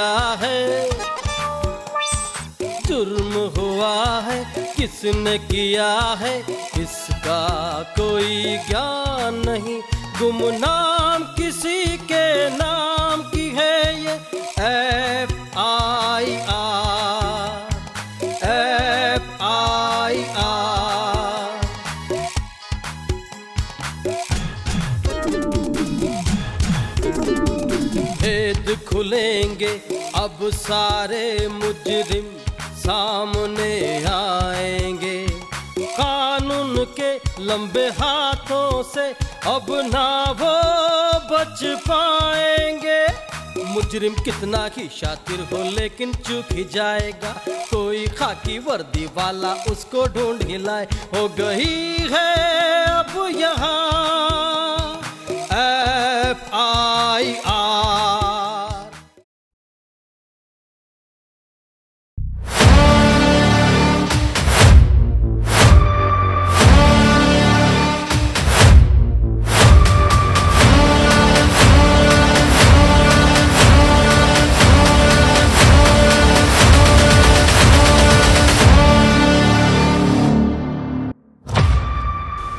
किया है, जुर्म हुआ है किसने किया है, इसका कोई ज्ञान नहीं। गुमनाम किसी के नाम की है ये FIR, FIR। भेद खुलेंगे अब सारे मुजरिम सामने आएंगे, कानून के लंबे हाथों से अब ना वो बच पाएंगे। मुजरिम कितना ही शातिर हो लेकिन चूक ही जाएगा, कोई खाकी वर्दी वाला उसको ढूंढ ही लाए। हो गई है अब यहाँ FIR।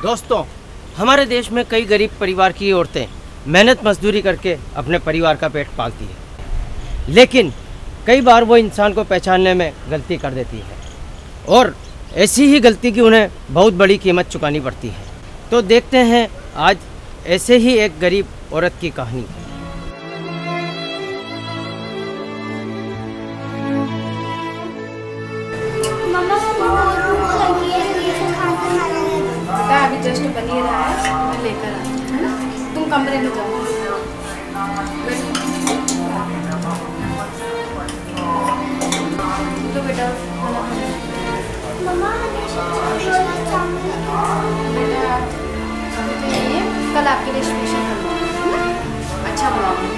दोस्तों, हमारे देश में कई गरीब परिवार की औरतें मेहनत मजदूरी करके अपने परिवार का पेट पालती है, लेकिन कई बार वो इंसान को पहचानने में गलती कर देती है और ऐसी ही गलती की उन्हें बहुत बड़ी कीमत चुकानी पड़ती है। तो देखते हैं आज ऐसे ही एक गरीब औरत की कहानी। अभी जस्ट बन ही रहा है, मैं लेकर आई हूं, है ना? तुम कमरे में जाओ। तो बेटा बेटा कल आपके लिए स्पेशल करवाऊंगी, अच्छा बनाऊंगी।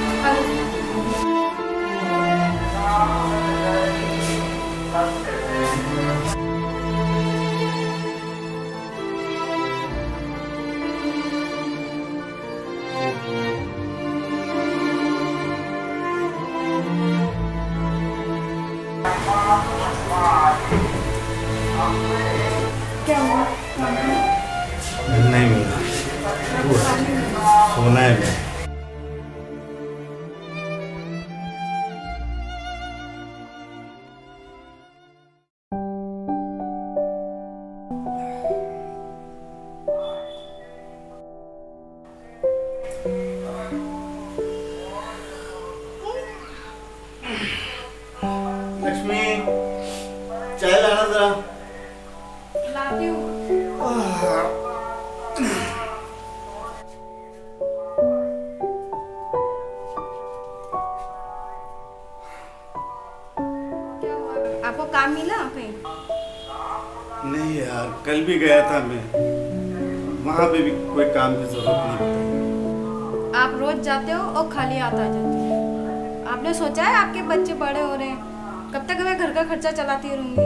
क्या हुआ? नहीं मिला, सोना है मैं। लक्ष्मी, चाय लाना जरा। लाती हूँ। क्या हुआ? आपको काम मिला कहीं? नहीं यार, कल भी गया था मैं, वहाँ पे भी कोई काम की जरूरत नहीं बताई। आप रोज जाते हो और खाली आता जाते हो। आपने सोचा है आपके बच्चे बड़े हो रहे हैं, कब तक मैं घर का खर्चा चलाती रहूंगी?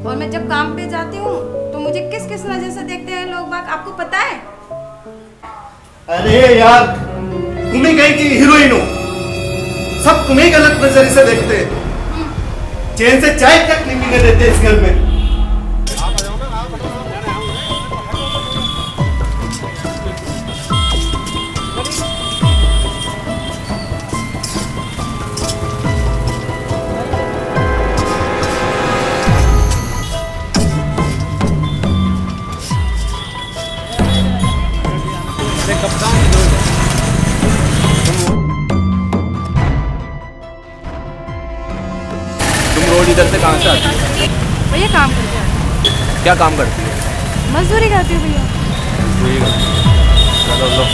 और मैं जब काम पे जाती हूँ तो मुझे किस किस नजर से देखते हैं लोग बाग, आपको पता है? अरे यार, तुम्हें कहीं की हीरोइन हो, सब तुम्हें गलत नजरिए से देखते हैं। चैन से चाय तक नहीं पीने देते इस घर में। तुम रोज इधर से कहाँ से आती हो? भैया काम करते हैं। क्या काम करती है? मजदूरी करती हूँ भैया। ठीक है, चलो लो।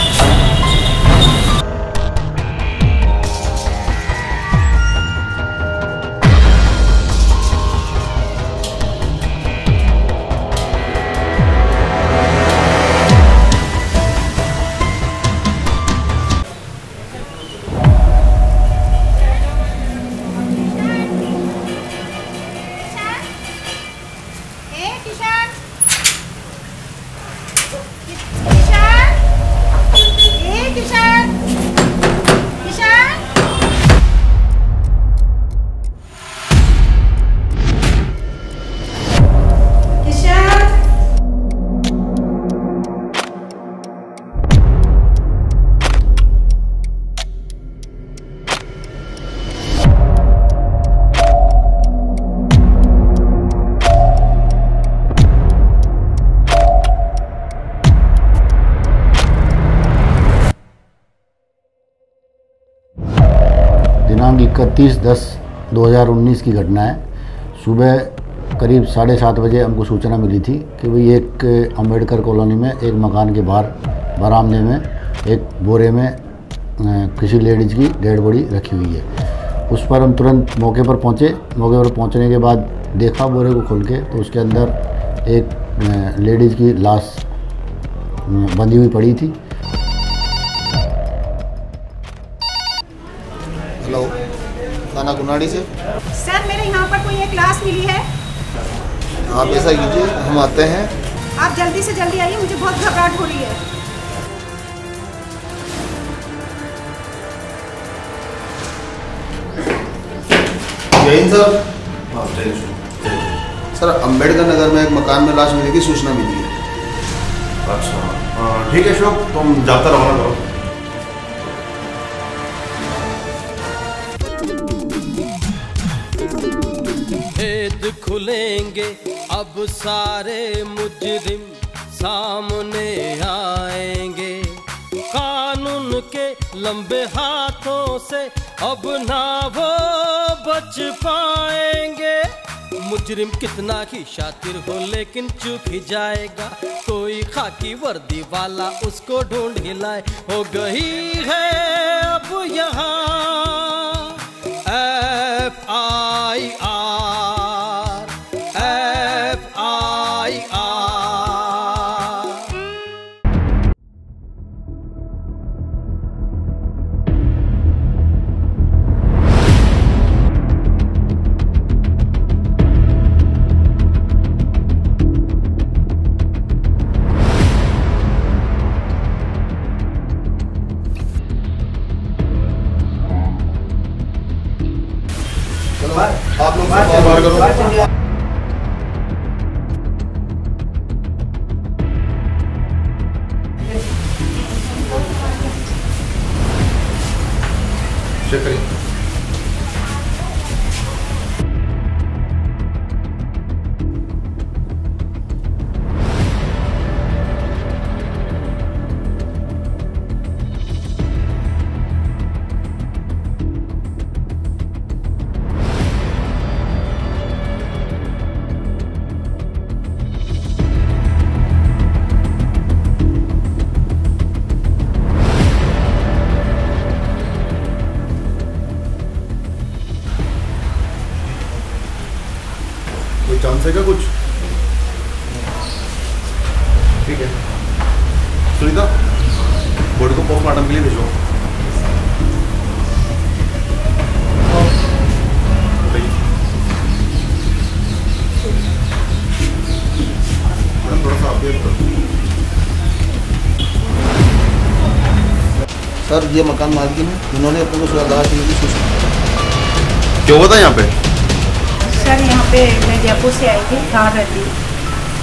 किशन, 31/10/2019 की घटना है। सुबह करीब 7:30 बजे हमको सूचना मिली थी कि भाई एक अम्बेडकर कॉलोनी में एक मकान के बाहर बरामदे में एक बोरे में किसी लेडीज़ की डेड बॉडी रखी हुई है। उस पर हम तुरंत मौके पर पहुँचे। मौके पर पहुँचने के बाद देखा बोरे को खोल के, तो उसके अंदर एक लेडीज़ की लाश बंधी हुई पड़ी थी। हेलो, थाना गुनाड़ी से। सर मेरे यहाँ पर कोई एक लाश मिली है। आप ऐसा कीजिए, हम आते हैं। आप जल्दी से जल्दी आइए, मुझे बहुत घबराहट हो रही है। जैन सर। हाँ जैन सर, अम्बेडकर नगर में एक मकान में लाश मिलने की सूचना मिली है। अच्छा ठीक है अशोक, तुम जाता रवाना करो। भेद खुलेंगे अब सारे मुजरिम सामने आएंगे। कानून के लंबे हाथों से अब ना वो बच पाएंगे। मुजरिम कितना ही शातिर हो लेकिन चूक ही जाएगा। कोई खाकी वर्दी वाला उसको ढूंढ ही लाए। हो गई है अब यहाँ FIR। आप लोग बाहर करो। चेक करिए। कोई चांस है क्या कुछ? ठीक है सुनीता, बॉडी को पोस्टमार्टम के लिए भेजो। थोड़ा सा आप सर ये मकान मालकिन है, उन्होंने अपने को सुरक्षा की सूचना। क्यों होता है यहाँ पे? सर यहाँ पे मैं जयपुर से आई थी, बाहर रहती हूँ,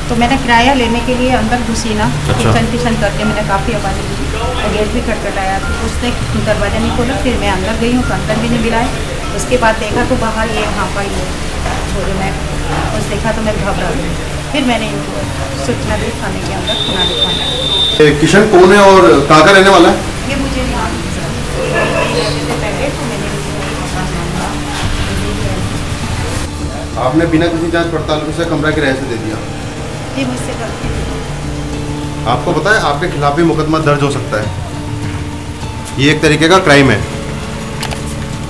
तो मैंने किराया लेने के लिए अंदर घुसी ना। किचन करके मैंने काफ़ी आवाज़ें दी और गेट भी खटखटाया, तो उसने दरवाज़ा नहीं खोला। फिर मैं अंदर गई हूँ तो अंदर भी नहीं मिला है। उसके बाद देखा तो बाहर ये यहाँ पर ही छोड़े मैं उस देखा तो मैं घबरा गई। फिर मैंने इनको सूचना दी थाने के अंदर, खुनाली थाने। किशन कौन है और कहाँ का रहने वाला है? ये मुझे नहीं मालूम सर, पहले तो मैंने आपने बिना किसी जांच पड़ताल के उसे कमरा किराए से दे दिया। ये मुझसे गलती हुई। आपको पता है आपके खिलाफ भी मुकदमा दर्ज हो सकता है। ये एक तरीके का क्राइम है।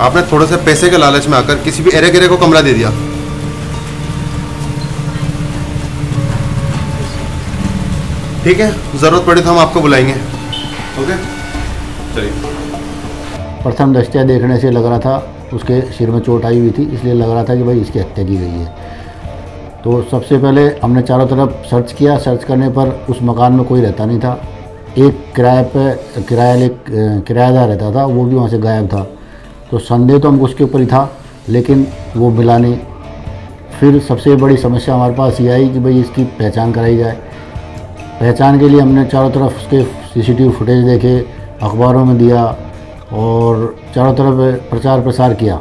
आपने थोड़े से पैसे के लालच में आकर किसी भी एरे गिरे को कमरा दे दिया। ठीक है, जरूरत पड़ी तो हम आपको बुलाएंगे। ओके चलिए। प्रथम दृष्टया देखने से लग रहा था उसके सिर में चोट आई हुई थी, इसलिए लग रहा था कि भाई इसकी हत्या की गई है। तो सबसे पहले हमने चारों तरफ सर्च किया। सर्च करने पर उस मकान में कोई रहता नहीं था। एक किराएदार रहता था, वो भी वहाँ से गायब था। तो संदेह तो हमको उसके ऊपर ही था, लेकिन वो मिला नहीं। फिर सबसे बड़ी समस्या हमारे पास ये आई कि भाई इसकी पहचान कराई जाए। पहचान के लिए हमने चारों तरफ उसके CCTV फुटेज देखे, अखबारों में दिया और चारों तरफ प्रचार प्रसार किया।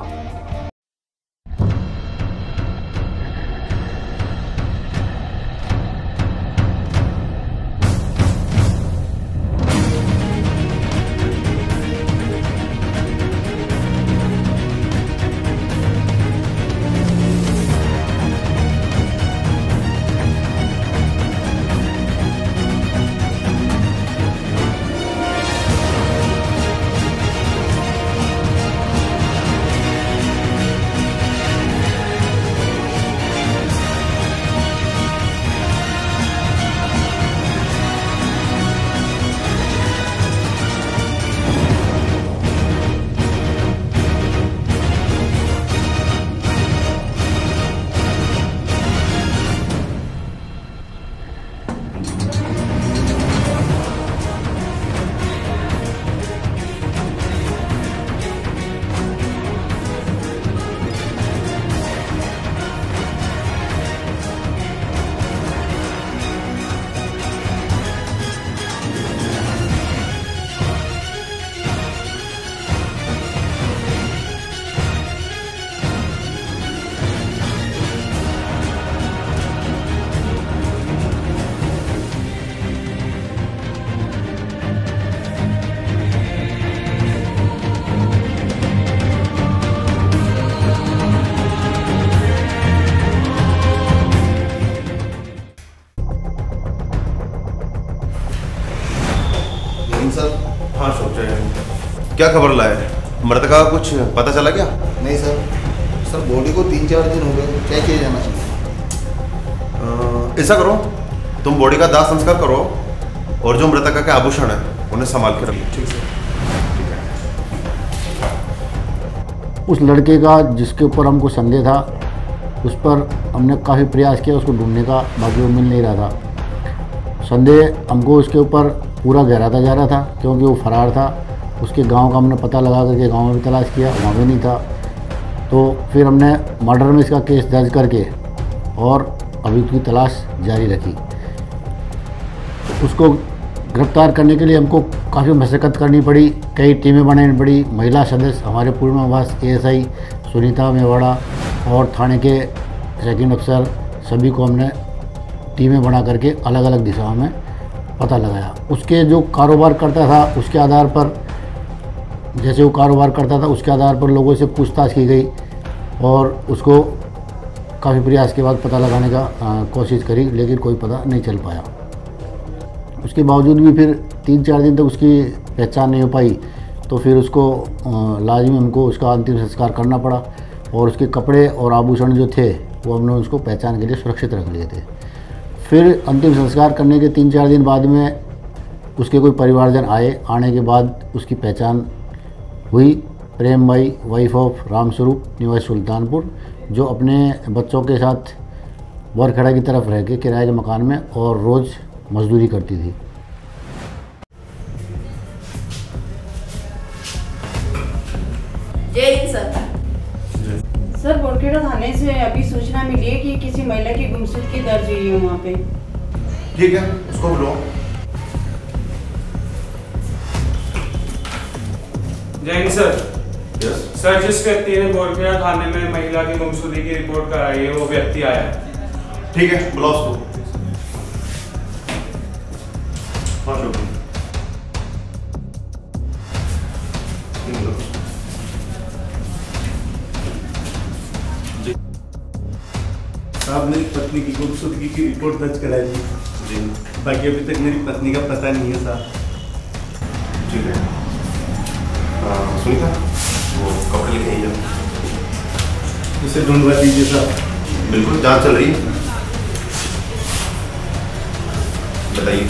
क्या खबर लाए? मृतका का कुछ पता चला क्या? नहीं सर, बॉडी को 3-4 दिन हो गए, क्या किया जाना चाहिए? ऐसा करो, तुम बॉडी का दाह संस्कार करो और जो मृतका के आभूषण है उन्हें संभाल के रखो। ठीक है। उस लड़के का जिसके ऊपर हमको संदेह था, उस पर हमने काफ़ी प्रयास किया उसको ढूंढने का, बाकी वो मिल नहीं रहा था। संदेह हमको उसके ऊपर पूरा गहराता जा रहा था क्योंकि वो फरार था। उसके गांव का हमने पता लगा करके गांव में भी तलाश किया, वहाँ भी नहीं था। तो फिर हमने मर्डर में इसका केस दर्ज करके और अभी उसकी तलाश जारी रखी। उसको गिरफ्तार करने के लिए हमको काफ़ी मशक्क़त करनी पड़ी, कई टीमें बनानी पड़ी। महिला सदस्य हमारे पूर्वाभास ASI सुनीता मेवाड़ा और थाने के सेकंड अफसर सभी को हमने टीमें बना करके अलग अलग दिशाओं में पता लगाया। उसके जो कारोबार करता था उसके आधार पर, जैसे वो कारोबार करता था उसके आधार पर लोगों से पूछताछ की गई और उसको काफ़ी प्रयास के बाद पता लगाने का कोशिश करी, लेकिन कोई पता नहीं चल पाया। उसके बावजूद भी फिर 3-4 दिन तक उसकी पहचान नहीं हो पाई, तो फिर उसको लाजमी हमको उसका अंतिम संस्कार करना पड़ा और उसके कपड़े और आभूषण जो थे वो हमने उसको पहचान के लिए सुरक्षित रख लिए थे। फिर अंतिम संस्कार करने के 3-4 दिन बाद में उसके कोई परिवारजन आने के बाद उसकी पहचान हुई। प्रेम बाई, वाइफ ऑफ रामस्वरूप, निवासी सुल्तानपुर, जो अपने बच्चों के साथ बोरखेड़ा की तरफ रह के किराए के मकान में और रोज़ मजदूरी करती थी। जय हिंद सर, बोरखेड़ा थाने से अभी सूचना मिली है कि किसी महिला की गुमशुदगी दर्ज हुई है वहाँ पे। ठीक है, उसको बुलाओ। जय हिंद सर। यस सर, जिस व्यक्ति ने बोरखेड़ा थाने में महिला की गुमशुदगी की रिपोर्ट कराई है वो व्यक्ति आया है। ठीक है, बुलाओ उसको। हाँ शुक्रिया। साहब, मेरी पत्नी की गुमशुदगी की रिपोर्ट दर्ज कराई जी। बाकी अभी तक मेरी पत्नी का पता नहीं है साहब। ठीक है, सुनीता वो कपड़े लेके आई जाओ। उसे ढूंढवा दीजिए साहब। बिल्कुल, जांच चल रही है। बताइए।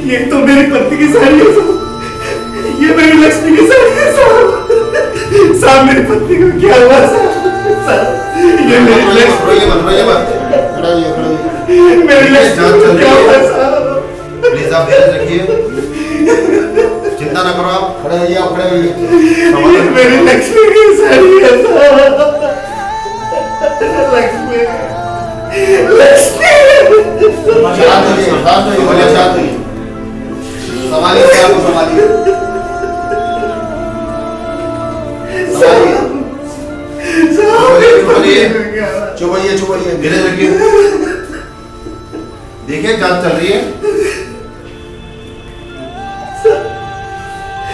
ये तो मेरी पत्नी की साड़ी है साहब, ये मेरी लक्ष्मी की साड़ी है साहब। साहब, मेरी पत्नी को क्या हुआ साहब? ये मेरी लक्ष्मी, मेरी लक्ष्मी को क्या हुआ साहब? प्लीज आप ध्यान रखिए, चिंता ना करो, आप खड़े होइए, आप खड़े होइए। ये मेरी लक्ष्मी की साड़ी है साहब। लक्ष्मी, लक्ष्मी। शांत होइए, शांत होइए, शांत होइए। संभालिए, संभालिए, चुप होइए, चुप होइए, धीरे रखिए। देखिए, जांच चल रही है।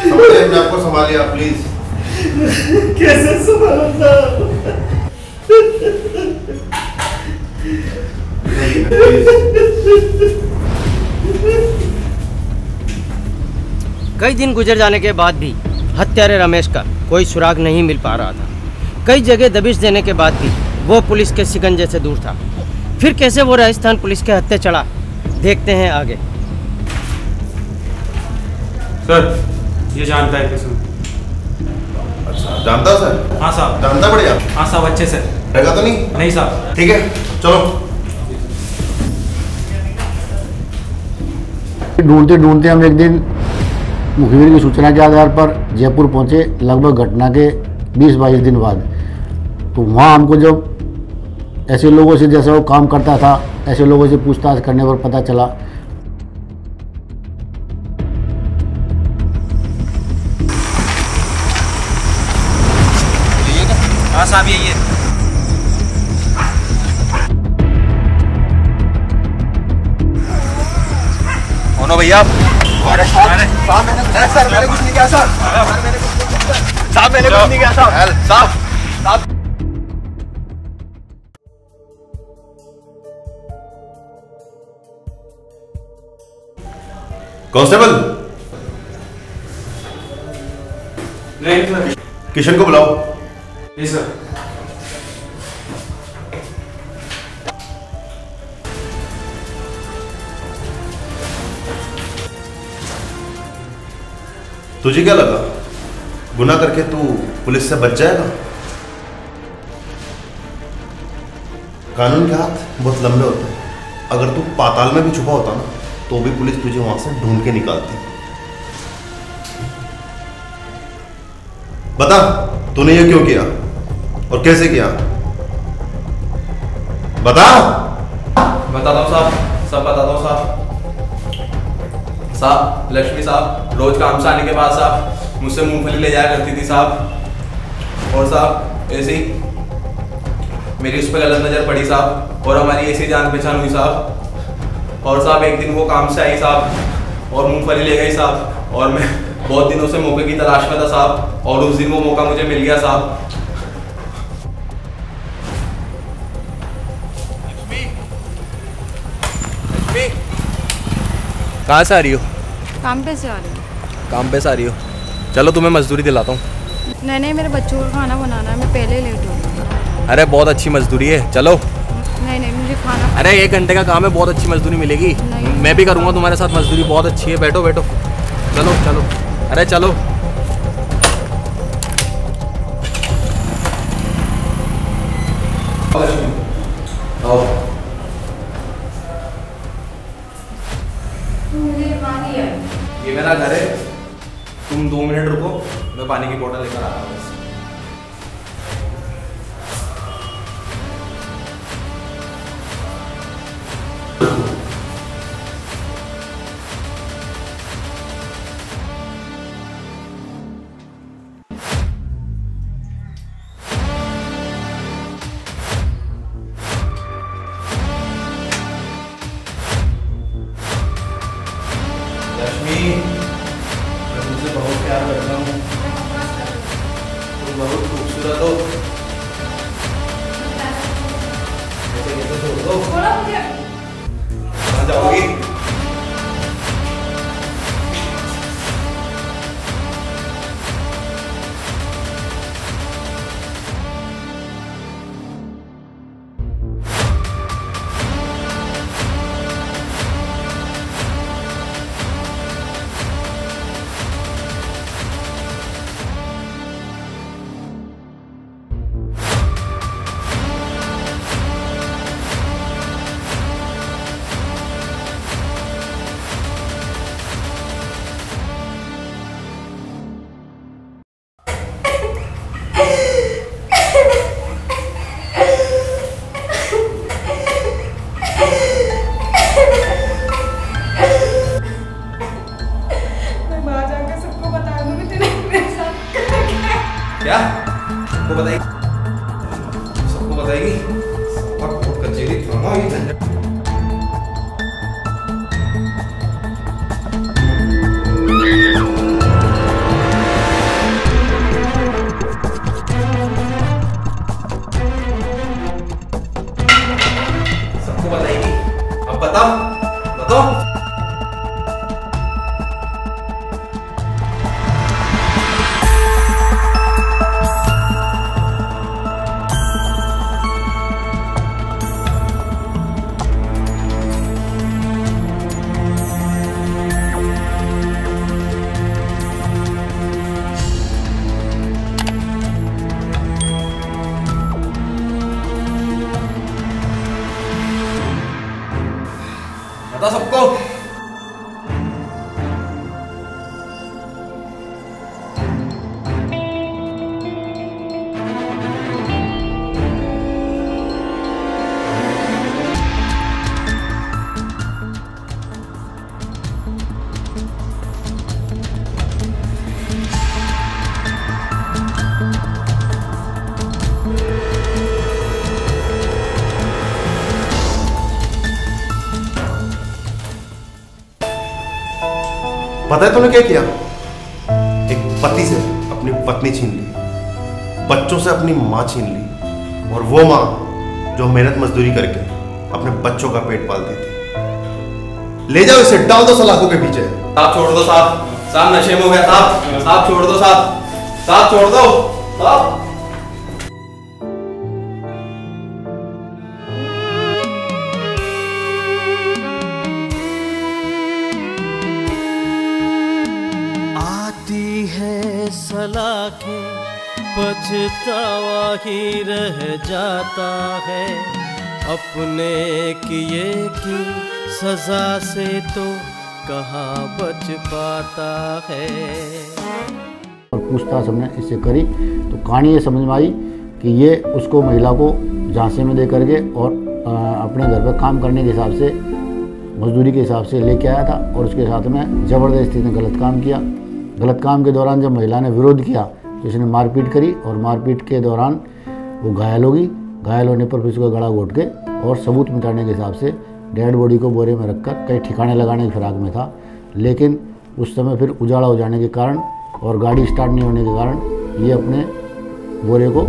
संभालिए अपने आप को, संभालिए आप प्लीज। कैसे संभालूं साहब? कई दिन गुजर जाने के बाद भी हत्यारे रमेश का कोई सुराग नहीं मिल पा रहा था। कई जगह दबिश देने के बाद भी वो पुलिस के शिकंजे से दूर था। फिर कैसे वो राजस्थान पुलिस के हत्थे चढ़ा, देखते हैं आगे। सर, ये जानता है किसी? अच्छा, जानता सर? हाँ साहब। जानता बढ़िया? हाँ साहब, अच्छे से। रहेगा तो नहीं? नहीं साहब। ठीक है, चलो। ढूंढते ढूंढते हम एक दिन मुखबिर की सूचना के आधार पर जयपुर पहुंचे, लगभग घटना के 20-22 दिन बाद। तो वहाँ हमको जब ऐसे लोगों से, जैसे वो काम करता था, ऐसे लोगों से पूछताछ करने पर पता चला। हाँ साहब, यही है। कौन हो भैया आप? साहब मैंने कुछ नहीं किया सर। साहब मैंने कुछ नहीं किया साहब। कांस्टेबल नहीं सर। किशन को बुलाओ। जी सर। तुझे क्या लगा गुनाह करके तू पुलिस से बच जाएगा? कानून के हाथ बहुत लंबे होते हैं। अगर तू पाताल में भी छुपा होता ना तो भी पुलिस तुझे वहां से ढूंढ के निकालती। बता तूने ये क्यों किया और कैसे किया? बता। बताता हूँ साहब, सब बताता हूँ साहब। साहब लक्ष्मी साहब रोज काम से आने के बाद साहब मुझसे मूंगफली ले जाया करती थी साहब। और साहब ऐसे ही मेरी उस पर गलत नज़र पड़ी साहब और हमारी ऐसी जान पहचान हुई साहब। और साहब एक दिन वो काम से आई साहब और मूंगफली ले गई साहब और मैं बहुत दिनों से मौके की तलाश में था साहब और उस दिन वो मौका मुझे मिल गया साहब। कहाँ से आ रही हो? काम पे से आ रही हूँ। काम पे से आ रही हो? चलो तुम्हें मजदूरी दिलाता हूँ। नहीं मेरे बच्चों को खाना बनाना है, मैं पहले लेट हूँ। अरे बहुत अच्छी मजदूरी है, चलो। नहीं मुझे खाना। अरे 1 घंटे का काम है, बहुत अच्छी मजदूरी मिलेगी। मैं भी करूँगा तुम्हारे साथ मजदूरी, बहुत अच्छी है। बैठो बैठो, चलो चलो। अरे चलो। आओ। ये मेरा घर है, तुम 2 मिनट रुको, मैं पानी की बोतल लेकर आ रहा हूँ। लक्ष्मी, मैं तुमसे बहुत प्यार करता हूँ, तुम बहुत खूबसूरत हो। कैसे कैसे छोड़ दो? कहाँ जाओगी? क्या? सबको बताएगी? सबको बताएगी? और बहुत कचेरी ड्रामा ये झंझट। सबको बताएगी? अब बताओ, बताओ। बता सबको। पता है तूने क्या किया? एक पति से अपनी पत्नी छीन ली, बच्चों से अपनी माँ छीन ली, और वो माँ जो मेहनत मजदूरी करके अपने बच्चों का पेट पालती थी। ले जाओ इसे, डाल दो सलाखों के पीछे। साहब छोड़ दो साहब, साहब नशे में हो गया साहब, साहब छोड़ दो साहब, साहब छोड़ दो साहब। आती है सलाखें, पछतावा ही रह जाता है, अपने किए की सजा से तो कहाँ बच पाता है। और पूछताछ हमने इससे करी तो कहानी ये समझ में आई कि ये उसको महिला को झांसे में दे करके और अपने घर पर काम करने के हिसाब से, मजदूरी के हिसाब से लेके आया था, और उसके साथ में ज़बरदस्ती ने गलत काम किया। गलत काम के दौरान जब महिला ने विरोध किया तो इसने मारपीट करी, और मारपीट के दौरान वो घायल हो गई। घायल होने पर फिर उसका गला घोट के और सबूत मिटाने के हिसाब से डेड बॉडी को बोरे में रखकर कई ठिकाने लगाने की फिराक में था, लेकिन उस समय फिर उजाला हो जाने के कारण और गाड़ी स्टार्ट नहीं होने के कारण ये अपने बोरे को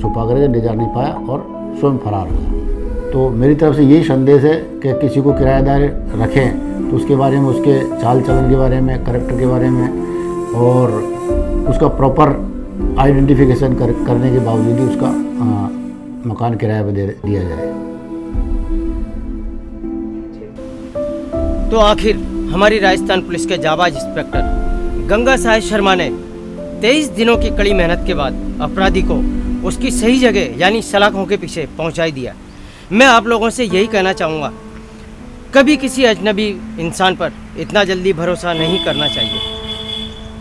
छुपा करके ले जा नहीं पाया और स्वयं फरार हो गया। तो मेरी तरफ से यही संदेश है कि किसी को किराएदार रखें तो उसके बारे में, उसके चाल चलन के बारे में, करैक्टर के बारे में और उसका प्रॉपर आइडेंटिफिकेशन करने के बावजूद ही उसका मकान किराए पर दिया जाए। तो आखिर हमारी राजस्थान पुलिस के जाबाज इंस्पेक्टर गंगा साहेब शर्मा ने 23 दिनों की कड़ी मेहनत के बाद अपराधी को उसकी सही जगह यानी सलाखों के पीछे पहुंचाई दिया। मैं आप लोगों से यही कहना चाहूँगा, कभी किसी अजनबी इंसान पर इतना जल्दी भरोसा नहीं करना चाहिए।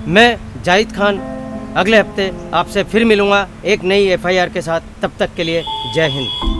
मैं जाहिद खान अगले हफ्ते आपसे फिर मिलूँगा एक नई FIR के साथ। तब तक के लिए जय हिंद।